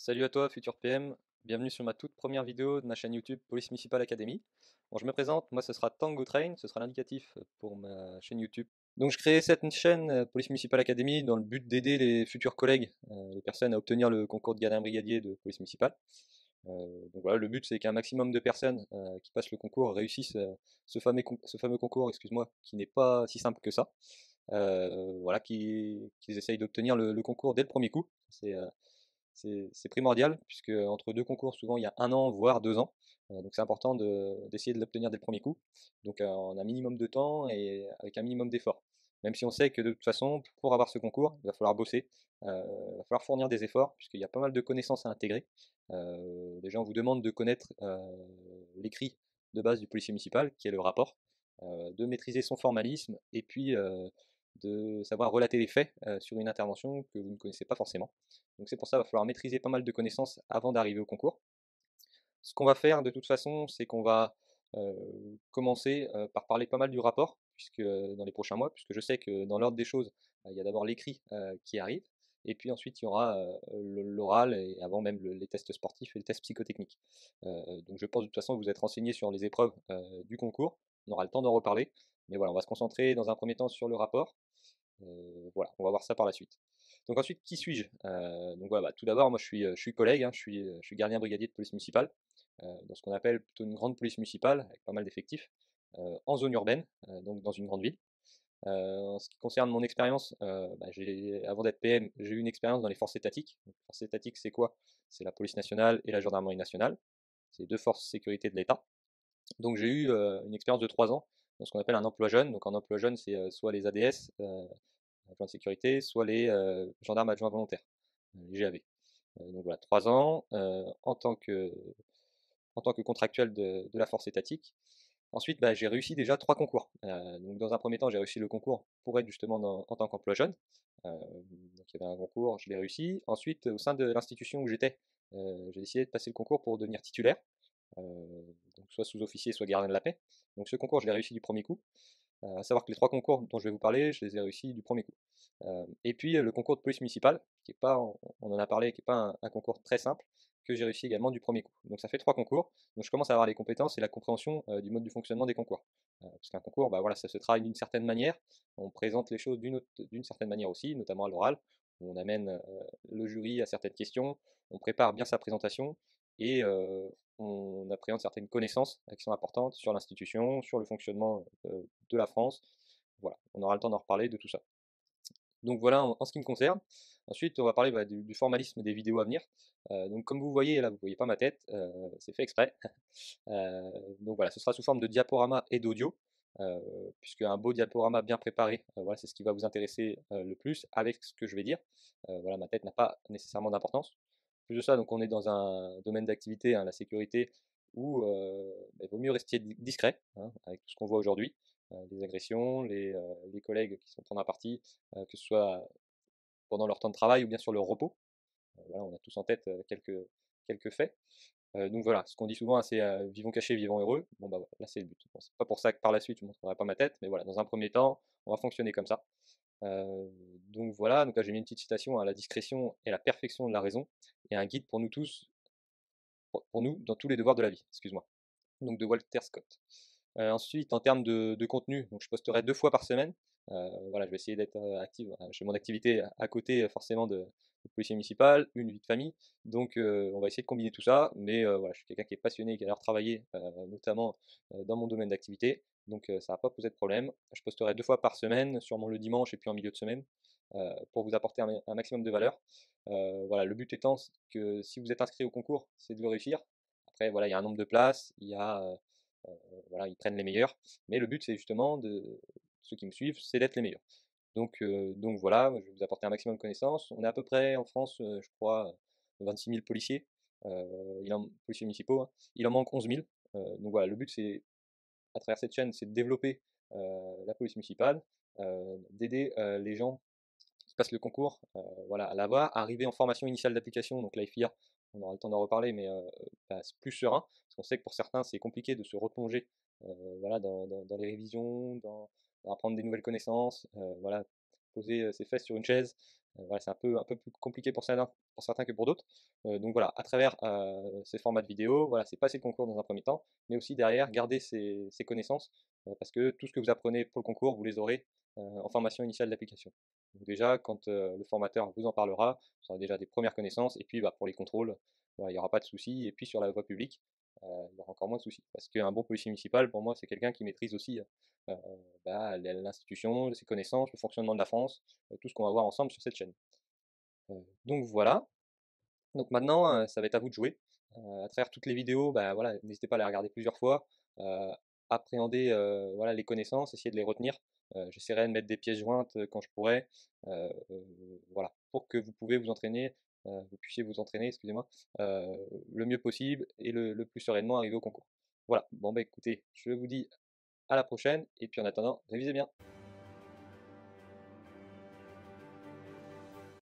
Salut à toi, futur PM. Bienvenue sur ma toute première vidéo de ma chaîne YouTube Police Municipal Academy. Bon, je me présente, moi ce sera Tango Train, ce sera l'indicatif pour ma chaîne YouTube. Donc je crée cette chaîne Police Municipal Academy dans le but d'aider les futurs collègues, les personnes à obtenir le concours de gardien brigadier de police municipale. Donc voilà, le but c'est qu'un maximum de personnes qui passent le concours réussissent ce fameux concours, excuse-moi, qui n'est pas si simple que ça. Voilà, qu'ils essayent d'obtenir le concours dès le premier coup. C'est primordial, puisque entre deux concours, souvent il y a un an, voire 2 ans. Donc c'est important d'essayer de l'obtenir dès le premier coup. Donc en un minimum de temps et avec un minimum d'efforts. Même si on sait que de toute façon, pour avoir ce concours, il va falloir bosser, il va falloir fournir des efforts, puisqu'il y a pas mal de connaissances à intégrer. Déjà, on vous demande de connaître l'écrit de base du policier municipal, qui est le rapport, de maîtriser son formalisme, et puis de savoir relater les faits sur une intervention que vous ne connaissez pas forcément. Donc c'est pour ça qu'il va falloir maîtriser pas mal de connaissances avant d'arriver au concours. Ce qu'on va faire de toute façon, c'est qu'on va commencer par parler pas mal du rapport, puisque dans les prochains mois, puisque je sais que dans l'ordre des choses, il y a d'abord l'écrit qui arrive, et puis ensuite il y aura l'oral, et avant même les tests sportifs et les tests psychotechniques. Donc je pense de toute façon que vous êtes renseigné sur les épreuves du concours, on aura le temps d'en reparler, mais voilà, on va se concentrer dans un premier temps sur le rapport. Voilà, on va voir ça par la suite. Donc ensuite, qui suis-je? Donc voilà, bah, tout d'abord, moi je suis collègue, hein, je suis gardien brigadier de police municipale, dans ce qu'on appelle plutôt une grande police municipale, avec pas mal d'effectifs, en zone urbaine, donc dans une grande ville. En ce qui concerne mon expérience, bah, avant d'être PM, j'ai eu une expérience dans les forces étatiques. Donc, les forces étatiques, c'est quoi? C'est la police nationale et la gendarmerie nationale. C'est deux forces de sécurité de l'État. Donc j'ai eu une expérience de 3 ans dans ce qu'on appelle un emploi jeune. Donc en emploi jeune, c'est soit les ADS, adjoints de sécurité, soit les gendarmes adjoints volontaires, les GAV. Donc voilà, 3 ans en tant que contractuel de la force étatique. Ensuite, bah, j'ai réussi déjà 3 concours. Donc dans un premier temps, j'ai réussi le concours pour être justement en tant qu'emploi jeune. Donc il y avait un concours, je l'ai réussi. Ensuite, au sein de l'institution où j'étais, j'ai décidé de passer le concours pour devenir titulaire, donc soit sous-officier, soit gardien de la paix. Donc ce concours, je l'ai réussi du premier coup. À savoir que les 3 concours dont je vais vous parler, je les ai réussis du premier coup. Et puis le concours de police municipale, qui est pas, on en a parlé, qui n'est pas un concours très simple, que j'ai réussi également du premier coup. Donc ça fait 3 concours. Donc je commence à avoir les compétences et la compréhension du mode du fonctionnement des concours. Parce qu'un concours, bah voilà, ça se travaille d'une certaine manière. On présente les choses d'une certaine manière aussi, notamment à l'oral. On amène le jury à certaines questions, on prépare bien sa présentation et on appréhende certaines connaissances qui sont importantes sur l'institution, sur le fonctionnement de la France. Voilà, on aura le temps d'en reparler de tout ça. Donc voilà en ce qui me concerne. Ensuite, on va parler du formalisme des vidéos à venir. Donc comme vous voyez, là, vous ne voyez pas ma tête, c'est fait exprès. Donc voilà, ce sera sous forme de diaporama et d'audio, euh, puisque un beau diaporama bien préparé, voilà, c'est ce qui va vous intéresser le plus avec ce que je vais dire. Voilà, ma tête n'a pas nécessairement d'importance. Plus de ça, donc on est dans un domaine d'activité, hein, la sécurité, où il vaut mieux rester discret, hein, avec tout ce qu'on voit aujourd'hui, les agressions, les collègues qui sont prendre à partie, que ce soit pendant leur temps de travail ou bien sur leur repos. Voilà, on a tous en tête quelques faits. Donc voilà, ce qu'on dit souvent, hein, c'est vivons cachés, vivons heureux. Bon bah voilà, là c'est le but. Bon, c'est pas pour ça que par la suite je ne montrerai pas ma tête, mais voilà, dans un premier temps, on va fonctionner comme ça. Donc voilà, donc là j'ai mis une petite citation, hein, la discrétion est la perfection de la raison, et un guide pour nous tous, pour nous, dans tous les devoirs de la vie, excuse-moi. Donc de Walter Scott. Ensuite, en termes de contenu, donc je posterai 2 fois par semaine. Voilà, je vais essayer d'être actif. Je fais mon activité à côté forcément de policier municipal, une vie de famille. Donc on va essayer de combiner tout ça. Mais voilà, je suis quelqu'un qui est passionné et qui adore travailler, notamment dans mon domaine d'activité. Donc ça ne va pas poser de problème. Je posterai 2 fois par semaine, sûrement le dimanche et puis en milieu de semaine, pour vous apporter un maximum de valeur. Voilà, le but étant que si vous êtes inscrit au concours, c'est de le réussir. Après, voilà, il y a un nombre de places, il y a voilà, ils prennent les meilleurs. Mais le but, c'est justement de ceux qui me suivent, c'est d'être les meilleurs. Donc voilà, je vais vous apporter un maximum de connaissances. On est à peu près en France, je crois, 26 000 policiers, policiers municipaux, hein. Il en manque 11 000. Donc voilà, le but, c'est, à travers cette chaîne, c'est de développer la police municipale, d'aider les gens qui passent le concours, voilà, à l'avoir, arriver en formation initiale d'application, donc l'IFIA, on aura le temps d'en reparler, mais bah, c'est plus serein, parce qu'on sait que pour certains c'est compliqué de se replonger voilà, dans les révisions, dans apprendre des nouvelles connaissances, voilà, poser ses fesses sur une chaise. Voilà, c'est un peu plus compliqué pour certains que pour d'autres. Donc voilà, à travers ces formats de vidéo, voilà, c'est passer le concours dans un premier temps, mais aussi derrière garder ces connaissances, parce que tout ce que vous apprenez pour le concours, vous les aurez en formation initiale d'application. Donc déjà, quand le formateur vous en parlera, vous aurez déjà des premières connaissances, et puis bah, pour les contrôles, voilà, il n'y aura pas de soucis, et puis sur la voie publique, il y aura encore moins de soucis. Parce qu'un bon policier municipal, pour moi, c'est quelqu'un qui maîtrise aussi euh, bah, l'institution, ses connaissances, le fonctionnement de la France, tout ce qu'on va voir ensemble sur cette chaîne. Donc voilà, donc maintenant, ça va être à vous de jouer. À travers toutes les vidéos, bah, voilà, n'hésitez pas à les regarder plusieurs fois, heu, appréhender, voilà, les connaissances, essayer de les retenir. J'essaierai de mettre des pièces jointes, quand je pourrai, voilà, pour que vous puissiez vous entraîner, excusez-moi, heu, le mieux possible et le plus sereinement arriver au concours. Voilà, bon bah écoutez, je vous dis à la prochaine et puis en attendant, révisez bien.